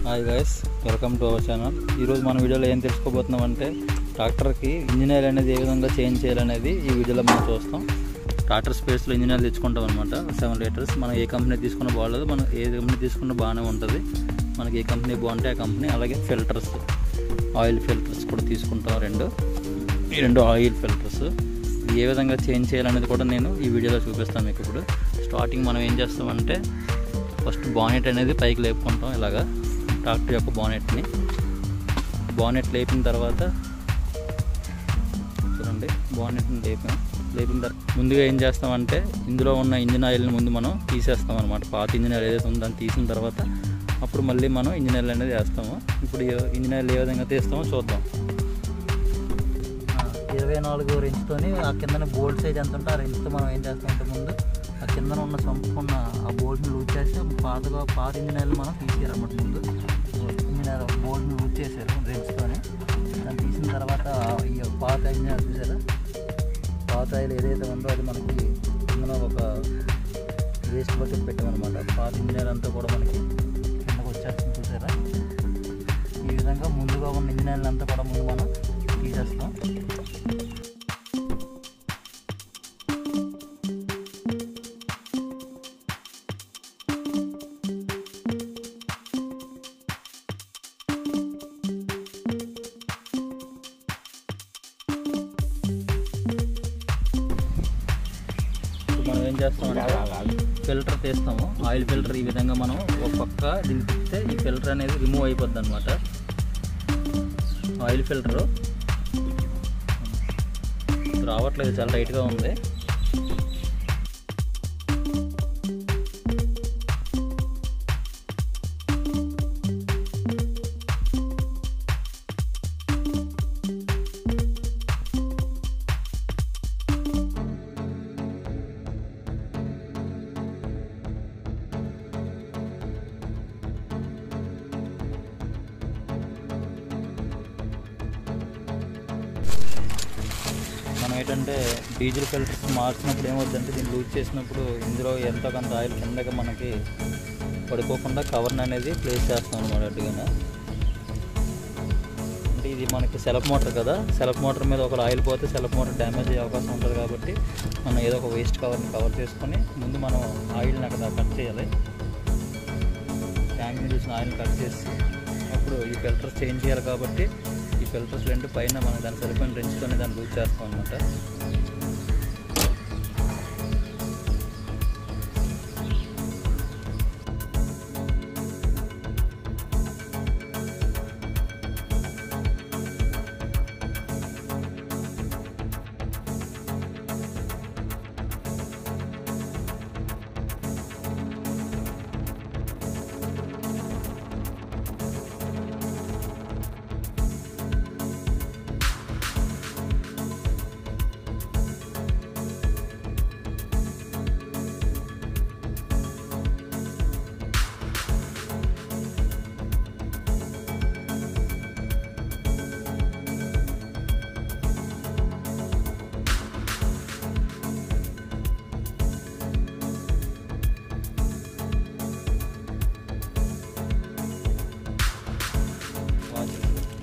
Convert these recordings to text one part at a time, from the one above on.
Hi guys, welcome to our channel. ఈరోజు మన వీడియోలో ఏం తెలుసుకోబోతున్నాం అంటే ట్రాక్టర్కి ఇంజిన్ ఆయిల్ అనేది ఏ విధంగా చేంజ్ చేయాలనేది ఈ వీడియోలో మనం చూస్తాం. ట్రాక్టర్ స్పేస్లో ఇంజిన్ ఆయిల్ తెచ్చుకుంటాం అనమాట. 7 లీటర్స్. మనం ఏ కంపెనీ తీసుకున్నా బాగోలేదు, మనం ఏ కంపెనీ తీసుకున్నా బాగానే ఉంటుంది. మనకి ఏ కంపెనీ బాగుంటే ఆ కంపెనీ. అలాగే ఫిల్టర్స్, ఆయిల్ ఫిల్టర్స్ కూడా తీసుకుంటాం. ఈ రెండు ఆయిల్ ఫిల్టర్స్ ఏ విధంగా చేంజ్ చేయాలనేది కూడా నేను ఈ వీడియోలో చూపిస్తాను మీకు. ఇప్పుడు స్టార్టింగ్ మనం ఏం చేస్తామంటే ఫస్ట్ బానెట్ అనేది పైకి లేపుకుంటాం. ఇలాగా ట్రాక్టర్ యొక్క బానెట్ లేపిన తర్వాత చూడండి, బానెట్ని లేపిన తర్వాత ముందుగా ఏం చేస్తామంటే ఇందులో ఉన్న ఇంజిన్ ఆయిల్ని ముందు మనం తీసేస్తాం అనమాట. పాత ఇంజిన్ ఆయిల్ ఏదైతే ఉందో దాన్ని తీసిన తర్వాత అప్పుడు మళ్ళీ మనం ఇంజిన్ ఆయిల్ అనేది వేస్తాము. ఇప్పుడు ఇంజిన్ ఆయిల్ ఏ విధంగా తీస్తామో చూద్దాం. 24 రెంచ్తోని ఆ కింద బోల్ట్ సైజ్ ఎంత ఉంటే ఆ రెంచ్తో మనం ఏం చేస్తామంటే ముందు ఆ కింద ఉన్న సంపుకున్న ఆ బోల్ట్ని లూజ్ చేస్తే పాత ఇంజిన్ ఆయిల్ మనం తీసేయాలన్నమాట. ముందు ఇంజిన్ ఆయిల్ బోల్ట్ని లూజ్ చేశారు రెంచ్తోని. దాన్ని తీసిన తర్వాత ఈ పాత ఇంజిన్ ఆయిల్ చూసారా, పాత ఆయిల్ ఏదైతే ఉందో అది మనకి కింద ఒక వేస్ట్ బకెట్ పెట్టామన్నమాట. పాత ఇంజిన్ ఆయిల్ అంతా కూడా మనకి కిందకు వచ్చేస్తుంది చూసారా. ఈ విధంగా ముందుగా ఉన్న ఇంజిన్ ఆయిల్ అంతా కూడా ముందు మనం తీసేస్తాం. మనం ఏం చేస్తామంటే ఫిల్టర్ తీస్తాము. ఆయిల్ ఫిల్టర్ ఈ విధంగా మనం ఒక పక్క దీన్ని తిప్పితే ఈ ఫిల్టర్ అనేది రిమూవ్ అయిపోద్ది అనమాట. ఆయిల్ ఫిల్టరు రావట్లేదు, చాలా టైట్గా ఉంది. మనం ఏంటంటే డీజిల్ ఫిల్టర్స్ మార్చినప్పుడు ఏమవుతుందంటే దీన్ని లూజ్ చేసినప్పుడు ఇందులో ఎంతో కొంత ఆయిల్ కిందకి మనకి పడిపోకుండా కవర్ని అనేది ప్లేస్ చేస్తాం అనమాట. అట్టుగా అంటే ఇది మనకి సెల్ఫ్ మోటార్ కదా, సెల్ఫ్ మోటార్ మీద ఒక ఆయిల్ పోతే సెల్ఫ్ మోటార్ డ్యామేజ్ అయ్యే అవకాశం ఉంటుంది. కాబట్టి మనం ఏదో ఒక వేస్ట్ కవర్ని కవర్ చేసుకొని ముందు మనం ఆయిల్ని అక్కడ కట్ చేయాలి. ట్యాంక్ మీద చూసిన ఆయిల్ని కట్ చేసి అప్పుడు ఈ ఫిల్టర్స్ చేంజ్ చేయాలి. కాబట్టి ఈ ఫిల్టర్స్ రెండు పైన మనం దాన్ని సరిపోయిన రెంచ్తోనే దాన్ని లూజ్ చేస్తాం అనమాట.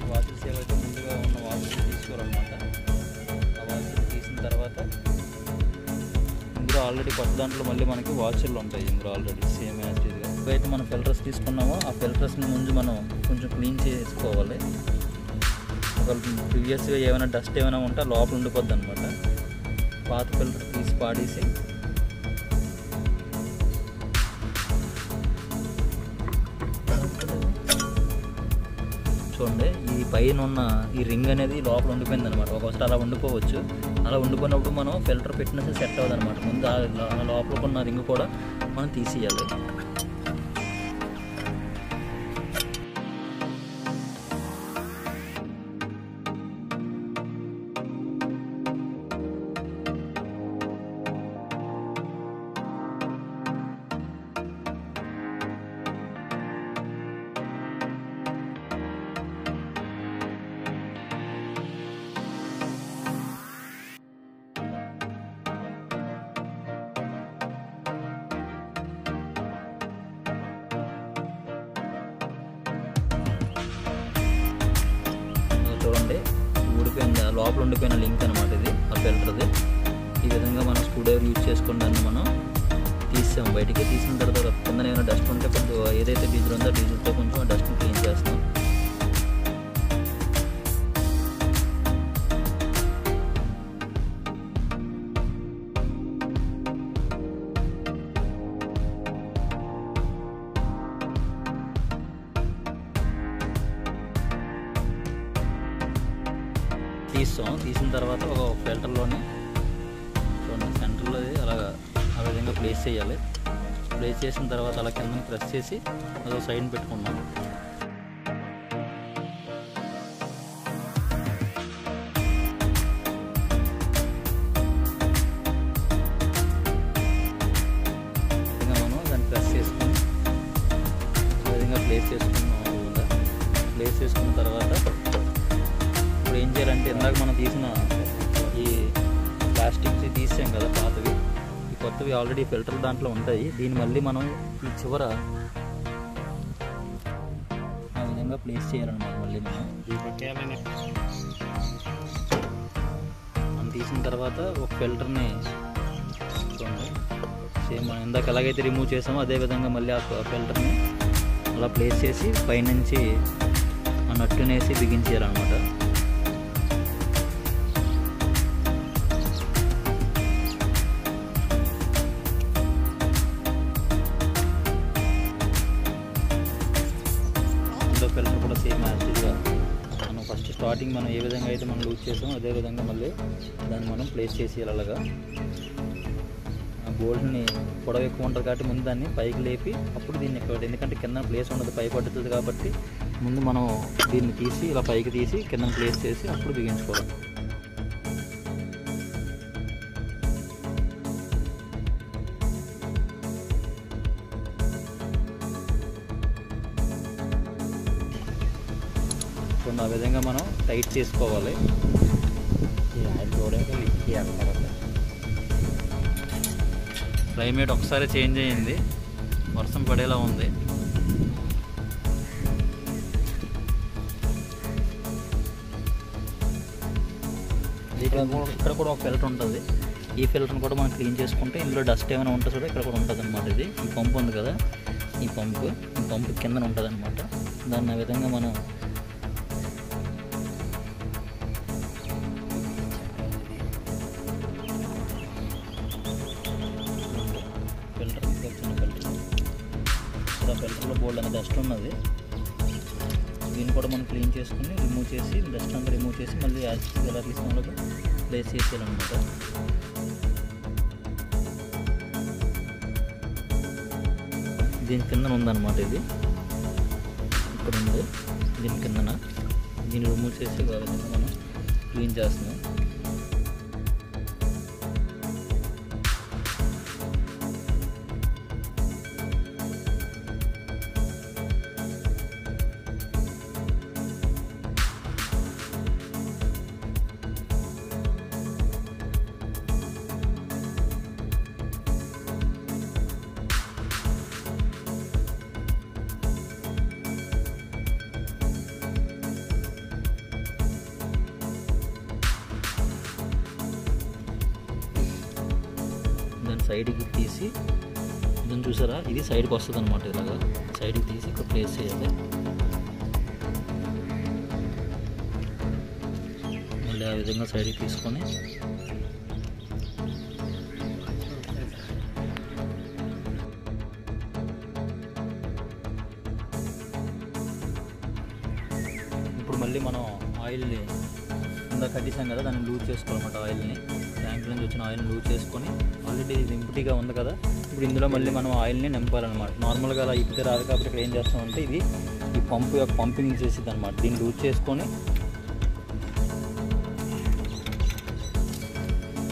వాచెస్ ఏవైతే ముందుగా ఉన్న వాచెస్ తీసుకోవాలన్నమాట. ఆ వాచెస్ తీసిన తర్వాత ఇందులో ఆల్రెడీ కొత్త దాంట్లో మళ్ళీ మనకి వాచెర్లు ఉంటాయి. ఇందులో ఆల్రెడీ సేమ్ యాస్టీజ్గా ఏవైతే మనం ఫిల్టర్స్ తీసుకున్నామో ఆ ఫిల్టర్స్ని ముందు మనం కొంచెం క్లీన్ చేసుకోవాలి. ఒక ప్రీవియస్గా ఏమైనా డస్ట్ ఏమైనా ఉంటే లోపల ఉండిపోద్ది అనమాట. పాత ఫిల్టర్ తీసి పాడేసి చూడండి, ఈ పైన ఉన్న ఈ రింగ్ అనేది లోపల ఉండిపోయింది అనమాట. ఒకసారి అలా ఉండిపోవచ్చు. అలా ఉండిపోయినప్పుడు మనం ఫిల్టర్ పెట్టినా సెట్ అవ్వదు అనమాట. ముందు ఆ లోపల ఉన్న రింగ్ కూడా మనం తీసేయాలి. ఏంటంటే ఊడిపోయింది, లోపల ఉండిపోయిన లింక్ అనమాట ఇది ఆ ఫిల్టర్ది. ఈ విధంగా మనం స్క్రూ డ్రైవర్ యూజ్ చేసుకుని దాన్ని మనం తీసాం బయటికి. తీసిన తర్వాత కింద ఏమైనా డస్ట్ ఉంటే కొంచెం ఏదైతే డీజిల్ ఉందో డీజిల్తో కొంచెం ఆ డస్ట్ని క్లీన్ చేస్తాం. తీసిన తర్వాత ఒక ఫిల్టర్లోని చూడండి సెంటర్లో అలాగా ఆ విధంగా ప్లేస్ చేయాలి. ప్లేస్ చేసిన తర్వాత అలా కింద ప్రెస్ చేసి అదొక సైడ్ పెట్టుకున్నాం. మనం దాన్ని ప్రెస్ చేసుకుని ఆ విధంగా ప్లేస్ చేసుకున్నాం. ప్లేస్ చేసుకున్న తర్వాత ఇప్పుడు ఏం చేయాలంటే ఇందాక మనం తీసిన ఈ ప్లాస్టిక్స్ తీసాం కదా పాతవి, ఈ కొత్తవి ఆల్రెడీ ఫిల్టర్ దాంట్లో ఉంటాయి. దీన్ని మళ్ళీ మనం ఈ చివర ఆ విధంగా ప్లేస్ చేయాలన్నమాట. మళ్ళీ మనం తీసిన తర్వాత ఒక ఫిల్టర్ని చూడండి సేమ్ మనం ఇందాక ఎలాగైతే రిమూవ్ చేసామో అదేవిధంగా మళ్ళీ ఆ ఫిల్టర్ని అలా ప్లేస్ చేసి పైనుంచి ఆ నట్టునేసి బిగించేయాలన్నమాట. ఫిల్టర్ కూడా సేమ్ యాక్చువల్గా మనం ఫస్ట్ స్టార్టింగ్ మనం ఏ విధంగా అయితే మనం లూజ్ చేసామో అదేవిధంగా మళ్ళీ దాన్ని మనం ప్లేస్ చేసి అలాగా ఆ బోల్ట్ని పొడవు ఎక్కువ ఉంటుంది కాబట్టి ముందు దాన్ని పైకి లేపి అప్పుడు దీన్ని ఎక్కడ, ఎందుకంటే కింద ప్లేస్ ఉండదు పై పడుతుంది కాబట్టి ముందు మనం దీన్ని తీసి ఇలా పైకి తీసి కింద ప్లేస్ చేసి అప్పుడు బిగించుకోవాలి. ఆ విధంగా మనం టైట్ చేసుకోవాలి. క్లైమేట్ ఒకసారి చేంజ్ అయ్యింది, వర్షం పడేలా ఉంది. ఇక్కడ కూడా ఒక ఫిల్టర్ ఉంటుంది. ఈ ఫిల్టర్ని కూడా మనం క్లీన్ చేసుకుంటే ఇందులో డస్ట్ ఏమైనా ఉంటుంది కూడా ఇక్కడ కూడా ఉంటుంది అనమాట. ఇది ఈ పంపు ఉంది కదా, ఈ పంపు కింద ఉంటుంది అనమాట. దాన్ని ఆ విధంగా మనం ఫిల్టర్లో బోల్డ్ అనే డస్ట్ ఉన్నది, దీన్ని కూడా మనం క్లీన్ చేసుకుని రిమూవ్ చేసి డస్ట్ అంతా రిమూవ్ చేసి మళ్ళీ ఎలా తీసుకున్న ప్లేస్ చేసేయాలన్నమాట. దీని కిందన ఉందన్నమాట, ఇది ఇక్కడ ఉంది దీని కిందన. దీన్ని రిమూవ్ చేసి విధంగా మనం క్లీన్ చేస్తున్నాం. సైడ్కి తీసి దీన్ని చూసారా, ఇది సైడ్కి వస్తుంది అనమాట. ఇలాగా సైడ్కి తీసి ఇక్కడ ప్లేస్ చేయాలి. మళ్ళీ ఆ విధంగా సైడ్కి తీసుకొని ఇప్పుడు మళ్ళీ మనం ఆయిల్ని కింద కట్టేసాం కదా, దాన్ని లూజ్ చేసుకోవాలన్నమాట. ఆయిల్ని ట్యాంక్ నుంచి వచ్చిన ఆయిల్ని లూజ్ చేసుకొని ఆల్రెడీ ఇది ఎంప్టీగా ఉంది కదా, ఇప్పుడు ఇందులో మళ్ళీ మనం ఆయిల్ని నింపాలన్నమాట. నార్మల్గా అలా ఇప్పితే రాదు కాబట్టి ఇక్కడ ఏం చేస్తామంటే ఇది ఈ పంపు యొక్క పంపింగ్ చేసేది అనమాట. దీన్ని లూజ్ చేసుకొని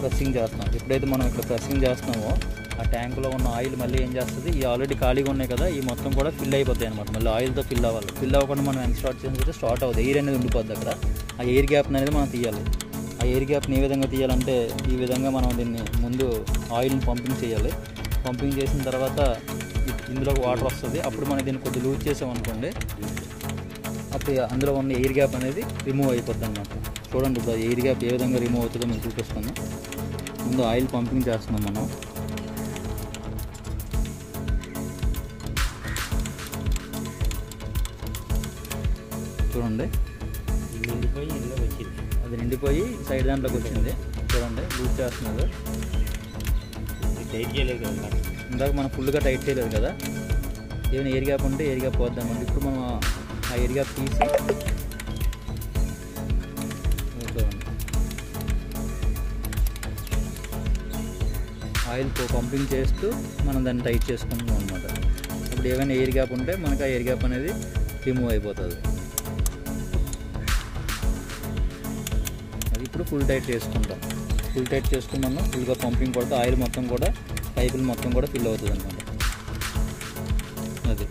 ప్రెస్సింగ్ చేస్తాం. ఎప్పుడైతే మనం ఇక్కడ ప్రెస్సింగ్ చేస్తున్నామో ఆ ట్యాంకులో ఉన్న ఆయిల్ మళ్ళీ ఏం చేస్తుంది, ఈ ఆల్రెడీ ఖాళీగా ఉన్నాయి కదా ఈ మొత్తం కూడా ఫిల్ అయిపోతాయి అనమాట. మళ్ళీ ఆయిల్తో ఫిల్ అవ్వాలి. ఫిల్ అవ్వకుండా మనం ఎంత స్టార్ట్ చేసినట్టు స్టార్ట్ అవుతుంది, ఎయిర్ అనేది ఉండిపోద్ది అక్కడ. ఆ ఎయిర్ గ్యాప్ అనేది మనం తీయాలి. ఆ ఎయిర్ గ్యాప్ని ఏ విధంగా తీయాలంటే ఈ విధంగా మనం దీన్ని ముందు ఆయిల్ని పంపింగ్ చేయాలి. పంపింగ్ చేసిన తర్వాత ఇందులోకి వాటర్ వస్తుంది. అప్పుడు మనం దీన్ని కొద్దిగా లూజ్ చేసామనుకోండి, అప్పుడు అందులో ఉన్న ఎయిర్ గ్యాప్ అనేది రిమూవ్ అయిపోద్ది అనమాట. చూడండి ఇప్పుడు ఎయిర్ గ్యాప్ ఏ విధంగా రిమూవ్ అవుతుందో మీకు చూపిస్తాను. ముందు ఆయిల్ పంపింగ్ చేస్తున్నాం మనం. చూడండి అది నిండిపోయి సైడ్ దాంట్లోకి వచ్చింది. చూడండి లూజ్ చేస్తున్నారు. టైట్ చేయలేదు కదా, ఇందాక మనం ఫుల్గా టైట్ చేయలేదు కదా, ఏమైనా ఎయిర్ గ్యాప్ ఉంటే ఎయిర్ గ్యాప్ పోద్దామండి. ఇప్పుడు మనం ఆ ఎయిర్ గ్యాప్ తీసి ఆయిల్ పంపింగ్ చేస్తూ మనం దాన్ని టైట్ చేసుకుంటున్నాం అనమాట. ఇప్పుడు ఏమైనా ఎయిర్ గ్యాప్ ఉంటే మనకు ఆ ఎయిర్ గ్యాప్ అనేది రిమూవ్ అయిపోతుంది. అది ఇప్పుడు ఫుల్ టైట్ చేసుకుంటాం. ఫుల్ టైట్ చేసుకుని మనం ఫుల్గా పంపింగ్ కొడితే ఆయిల్ మొత్తం కూడా పైపులు మొత్తం కూడా ఫిల్ అవుతుంది అనమాట. అది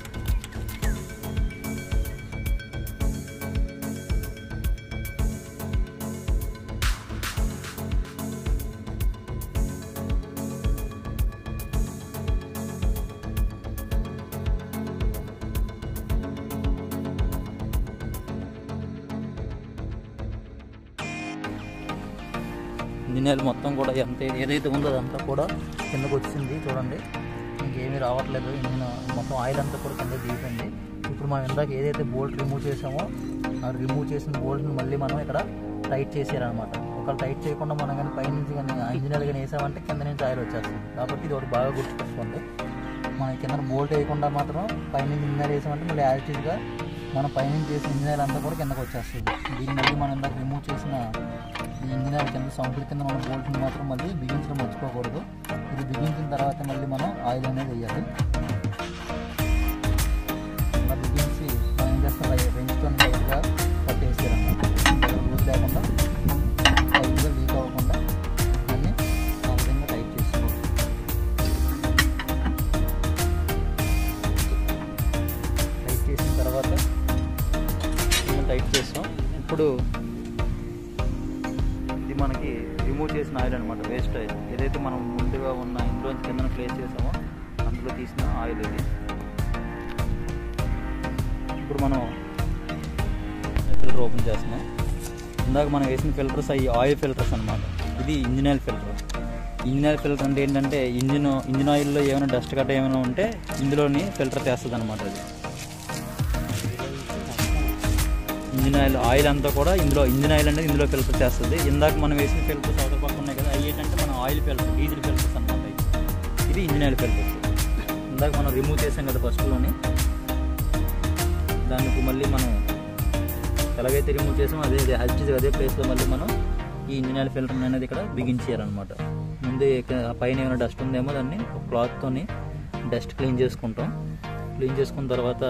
ఇంజిన్ ఆయిల్ మొత్తం కూడా ఎంత ఏదైతే ఉందో అదంతా కూడా కిందకు వచ్చింది. చూడండి ఇంకేమీ రావట్లేదు. ఇంజిన్ మొత్తం ఆయిల్ అంతా కూడా కింద దిగిపోయింది. ఇప్పుడు మనం ఇందాక ఏదైతే బోల్ట్ రిమూవ్ చేసామో ఆ రిమూవ్ చేసిన బోల్ట్ని మళ్ళీ మనం ఇక్కడ టైట్ చేసారనమాట. ఒకవేళ టైట్ చేయకుండా మనం కానీ పైనుంచి కానీ ఇంజిన్ ఆయిల్ కానీ వేసామంటే కింద నుంచి ఆయిల్ వచ్చేస్తుంది. కాబట్టి ఇది ఒకటి బాగా గుర్తుపెట్టుకోండి. మనం కింద బోల్ట్ వేయకుండా మాత్రం పైనుంచి ఇంజిన్ ఆయిల్ వేసామంటే మళ్ళీ యాజిటీస్గా మనం పైనుంచి చేసిన ఇంజిన్ ఆయిల్ అంతా కూడా కిందకు వచ్చేస్తుంది. దీన్ని మళ్ళీ మనం ఇందాక రిమూవ్ చేసిన ఈ ఇంజిన్ ఆయిల్ కింద సౌండ్ల కింద మనం బోల్ట్ని మాత్రం మళ్ళీ బిగించడం మర్చిపోకూడదు. ఇది బిగించిన తర్వాత మళ్ళీ మనం ఆయిల్ అనేది వేయాలి. అలా బిగించి మనం ఏం చేస్తాం, రెంచుతో లైట్గా పట్టేసారన్నమాట. లూజ్ లేకుండా లైట్గా లీక్ అవ్వకుండా అన్నీ ఆ విధంగా టైట్ చేసుకోవాలి. టైట్ చేసిన తర్వాత మనం టైట్ చేస్తాం. ఇప్పుడు ఇది మనకి రిమూవ్ చేసిన ఆయిల్ అనమాట, వేస్ట్ ఆయిల్. ఏదైతే మనం ముందుగా ఉన్న ఇంట్లో కింద ప్లేస్ చేసామో అందులో తీసిన ఆయిల్ ఇది. ఇప్పుడు మనం ఫిల్టర్ ఓపెన్ చేస్తున్నాం. ఇందాక మనం వేసిన ఫిల్టర్స్ అవి ఆయిల్ ఫిల్టర్స్ అనమాట. ఇది engine oil filter. Engine oil filter అంటే ఏంటంటే ఇంజిన్ ఆయిల్లో ఏమైనా డస్ట్ గట్ట ఏమైనా ఉంటే ఇందులోని ఫిల్టర్ చేస్తుంది అనమాట. అది ఇంజిన్ ఆయిల్ అంతా కూడా ఇంజిన్ ఆయిల్ అనేది ఇందులో ఫిల్టర్ చేస్తుంది. ఇందాక మనం వేసిన ఫిల్టర్స్ అవతల పక్క ఉన్నాయి కదా, అవి ఏంటంటే మన ఆయిల్ ఫిల్టర్, డీజిల్ ఫిల్టర్స్ అనమాట. ఇది ఇంజిన్ ఆయిల్ ఫిల్టర్స్. ఇందాక మనం రిమూవ్ చేసాం కదా ఫస్ట్లోని, దానికి మళ్ళీ మనం ఎలాగైతే రిమూవ్ చేసామో అదే ప్లేస్లో మళ్ళీ మనం ఈ ఇంజిన్ ఆయిల్ ఫిల్టర్ అనేది ఇక్కడ బిగించారనమాట. ముందు పైన ఏమైనా డస్ట్ ఉందేమో దాన్ని ఒక క్లాత్తోని డస్ట్ క్లీన్ చేసుకుంటాం. క్లీన్ చేసుకున్న తర్వాత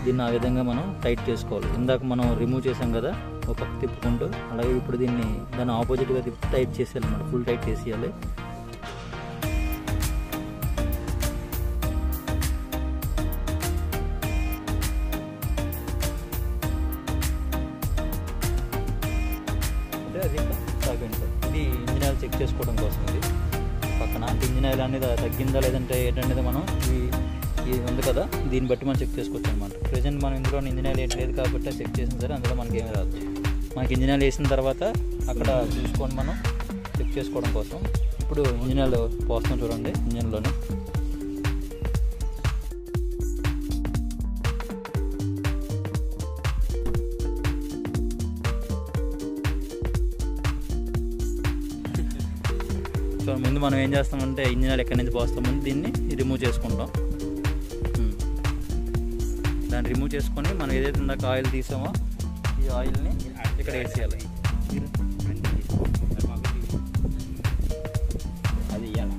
దీన్ని ఆ విధంగా మనం టైట్ చేసుకోవాలి. ఇందాక మనం రిమూవ్ చేసాం కదా ఒక పక్క తిప్పుకుంటూ, అలాగే ఇప్పుడు దాన్ని ఆపోజిట్గా తిప్పి టైట్ చేసేయాలన్నమాట. ఫుల్ టైట్ చేసేయాలి. అంటే అది ఇది ఇంజిన్ ఆయిల్ చెక్ చేసుకోవడం కోసం. ఇది పక్కన ఇంజిన్ ఆయిల్ అనేది తగ్గిందా లేదంటే ఏంటనేది మనం ఇది ఉంది కదా, దీన్ని బట్టి మనం చెక్ చేసుకోవచ్చు అనమాట. ప్రజెంట్ మనం ఇందులో ఇంజిన్ ఆయిల్ లేదు కాబట్టి చెక్ చేసిన సరే అందులో మనకి ఏమీ రాదు. మనకి ఇంజిన్ ఆయిల్ వేసిన తర్వాత అక్కడ చూసుకొని మనం చెక్ చేసుకోవడం కోసం ఇప్పుడు ఇంజిన్ ఆయిల్ పోస్తాం. చూడండి ఇంజిన్లోనే ముందు మనం ఏం చేస్తామంటే ఇంజిన్ ఆయిల్ ఎక్కడి నుంచి పోస్తామని దీన్ని రిమూవ్ చేసుకుంటాం. దాన్ని రిమూవ్ చేసుకొని మనం ఏదైతే ఇందాక ఆయిల్ తీసామో ఈ ఆయిల్ని ఇక్కడ వేసేయాలి. అది ఇవ్వాలి.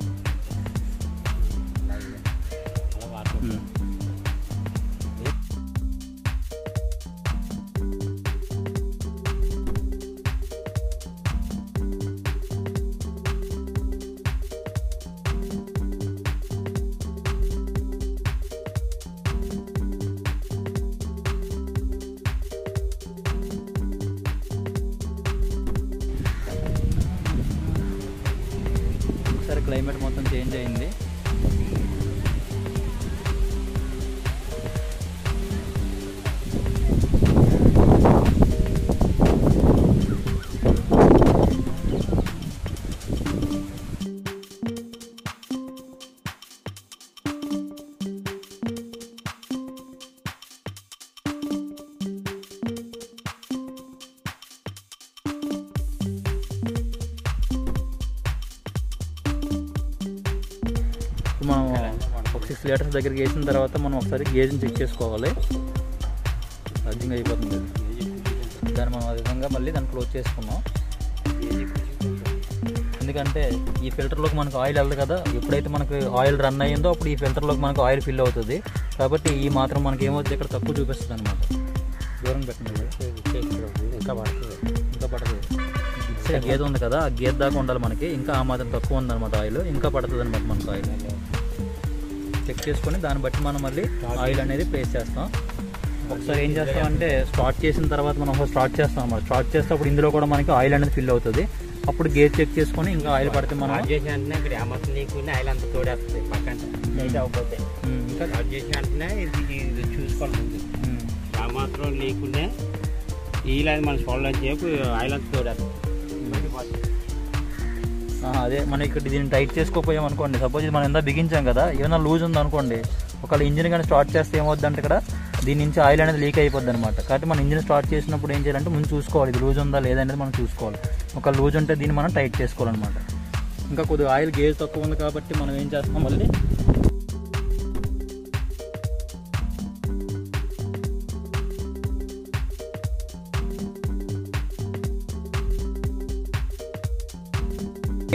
క్లైమేట్ మొత్తం చేంజ్ అయింది. 6 లీటర్స్ దగ్గరికి వేసిన తర్వాత మనం ఒకసారి గేజ్ని చెక్ చేసుకోవాలి. ఛార్జింగ్ అయిపోతుంది. దాన్ని మనం ఆ విధంగా మళ్ళీ దాన్ని క్లోజ్ చేసుకున్నాం. ఎందుకంటే ఈ ఫిల్టర్లోకి మనకు ఆయిల్ వెళ్ళదు కదా, ఎప్పుడైతే మనకు ఆయిల్ రన్ అయ్యిందో అప్పుడు ఈ ఫిల్టర్లోకి మనకు ఆయిల్ ఫిల్ అవుతుంది. కాబట్టి ఈ మాత్రం మనకి ఏమవుతుంది, ఇక్కడ తక్కువ చూపిస్తుంది అనమాట. దూరం పెట్టండి, ఇంకా పడుతుంది. ఇంకా పడుతుంది. గేదె ఉంది కదా, ఆ గేదె దాకా ఉండాలి మనకి. ఇంకా ఆ మాత్రం తక్కువ ఉందన్నమాట ఆయిల్, ఇంకా పడుతుంది అనమాట మనకు ఆయిల్. చెక్ చేసుకొని దాన్ని బట్టి మనం మళ్ళీ ఆయిల్ అనేది ప్లేస్ చేస్తాం. ఒకసారి ఏం చేస్తామంటే స్టార్ట్ చేసిన తర్వాత మనం స్టార్ట్ చేస్తాం అన్నమాట. స్టార్ట్ చేస్తే అప్పుడు ఇందులో కూడా మనకి ఆయిల్ అనేది ఫిల్ అవుతుంది. అప్పుడు గేజ్ చెక్ చేసుకొని ఇంకా ఆయిల్ పడితే మనం చేసిన వెంటనే ఇక్కడ ఏమాత్రం లేకుండా ఆయిల్ అంతా తోడేస్తుంది పక్కన అయితే అవ్వకపోతే. ఇంకా స్టార్ట్ చేసిన వెంటనే ఇది చూసుకోవాలి ముందు. ఏమాత్రం లేకుండా ఇలా మన సోళ్ళ చేపు ఆయిల్ అంతా తోడేస్తుంది. అదే మనం ఇక్కడ దీన్ని టైట్ చేసుకోపోయాం అనుకోండి, సపోజ్ ఇది మనం ఎంత బిగించాం కదా, ఏమైనా లూజ్ ఉంది అనుకోండి, ఒకవేళ ఇంజిన్ కానీ స్టార్ట్ చేస్తే ఏమవుద్ది అంటే ఇక్కడ దీని నుంచి ఆయిల్ అనేది లీక్ అయిపోద్ది అనమాట. కాబట్టి మనం ఇంజిన్ స్టార్ట్ చేసినప్పుడు ఏం చేయాలంటే ముందు చూసుకోవాలి ఇది లూజ్ ఉందా లేదా అనేది మనం చూసుకోవాలి. ఒక లూజ్ ఉంటే దీన్ని మనం టైట్ చేసుకోవాలన్నమాట. ఇంకా కొద్దిగా ఆయిల్ గేజ్ తక్కువ ఉంది కాబట్టి మనం ఏం చేస్తాం, మళ్ళీ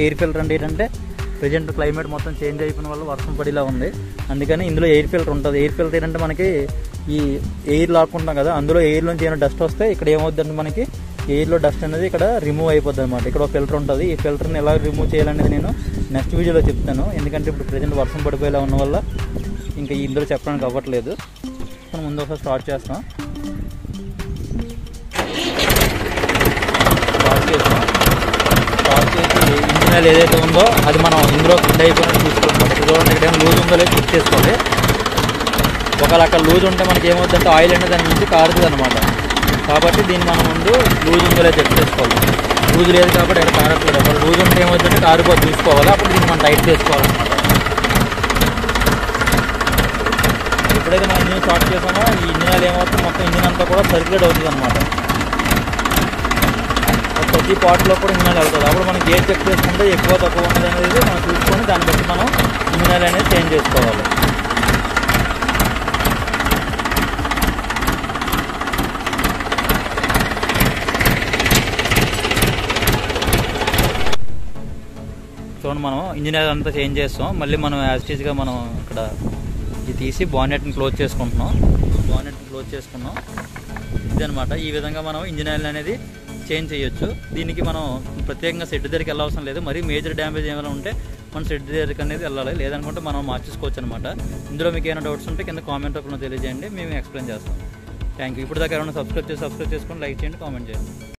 ఎయిర్ ఫిల్టర్ అంటే ఏంటంటే ప్రజెంట్ క్లైమేట్ మొత్తం చేంజ్ అయిపోయిన వల్ల వర్షం పడేలా ఉంది. అందుకని ఇందులో ఎయిర్ ఫిల్టర్ ఉంటుంది. ఎయిర్ ఫిల్టర్ ఏంటంటే మనకి ఈ ఎయిర్ లాక్కుంటాం కదా, అందులో ఎయిర్ నుంచి ఏమైనా డస్ట్ వస్తే ఇక్కడ ఏమవుతుందంటే మనకి ఎయిర్లో డస్ట్ అనేది ఇక్కడ రిమూవ్ అయిపోద్ది అనమాట. ఇక్కడ ఒక ఫిల్టర్ ఉంటుంది. ఈ ఫిల్టర్ని ఎలా రిమూవ్ చేయాలనేది నేను నెక్స్ట్ వీడియోలో చెప్తాను. ఎందుకంటే ఇప్పుడు ప్రజెంట్ వర్షం పడిపోయేలా ఉన్న వల్ల ఇంకా ఇందులో చెప్పడానికి అవ్వట్లేదు. మనం ముందు ఒకసారి స్టార్ట్ చేస్తాం. స్టార్ట్ చేసి ఇంజిన్ ఆయిల్ ఏదైతే ఉందో అది మనం ఇందులో ఫిల్ అయిపోయినట్టు చూసుకోవాలి. చూడండి ఇక్కడ ఏమైనా లూజ్ ఉందో లేదు చెక్ చేసుకోవాలి. ఒకవేళ అక్కడ లూజ్ ఉంటే మనకి ఏమవుతుందంటే ఆయిల్ అనేది దాని నుంచి కారుతుంది అనమాట. కాబట్టి దీన్ని మనం ముందు లూజ్ ఉందో లేదు చెక్ చేసుకోవాలి. లూజ్ లేదు కాబట్టి ఇక్కడ కారట్లేదు. అక్కడ లూజ్ ఉంటే ఏమవుతుందంటే కారిపోతే చూసుకోవాలి. అప్పుడు దీన్ని మనం టైట్ చేసుకోవాలన్నమాట. ఎప్పుడైతే మనం ఇంజిన్ స్టార్ట్ చేసామో ఈ ఇంజిన్ ఆయిల్ ఏమవుతుంది, మొత్తం ఇంజిన్ అంతా కూడా సర్క్యులేట్ అవుతుంది అనమాట. ప్రతి పార్ట్లో కూడా ఇంజిన్ ఆయిల్ అవుతుంది. అప్పుడు మనం గేర్ చెక్ చేసుకుంటే ఎక్కువ తక్కువ ఉన్నది అనేది మనం చూసుకొని దాన్ని బట్టి మనం ఇంజిన్ ఆయిల్ అనేది చేంజ్ చేసుకోవాలి. చూడండి మనం ఇంజిన్ ఆయిల్ అంతా చేంజ్ చేస్తాం. మళ్ళీ మనం యాజ్ టీజ్గా మనం ఇక్కడ ఇది తీసి బానెట్ని క్లోజ్ చేసుకుంటున్నాం. బానెట్ని క్లోజ్ చేసుకున్నాం. ఇదనమాట. ఈ విధంగా మనం ఇంజిన్ ఆయిల్ అనేది చేంజ్ చేయొచ్చు. దీనికి మనం ప్రత్యేకంగా షెడ్ దగ్గరికి వెళ్ళవసరం లేదు. మరి మేజర్ డ్యామేజ్ ఏమైనా ఉంటే మనం షెడ్ దగ్గరికి అనేది వెళ్ళాలి. లేదనుకుంటే మనం మార్చేసుకోవచ్చు అనమాట. ఇందులో మీకు ఏమైనా డౌట్స్ ఉంటే కింద కామెంట్ రూపంలో తెలియజేయండి, మేము ఎక్స్ప్లెయిన్ చేస్తాం. Thank you. ఇప్పుడు దాకా ఎవరైనా సబ్స్క్రైబ్ చేసుకొని లైక్ చేయండి, కామెంట్ చేయండి.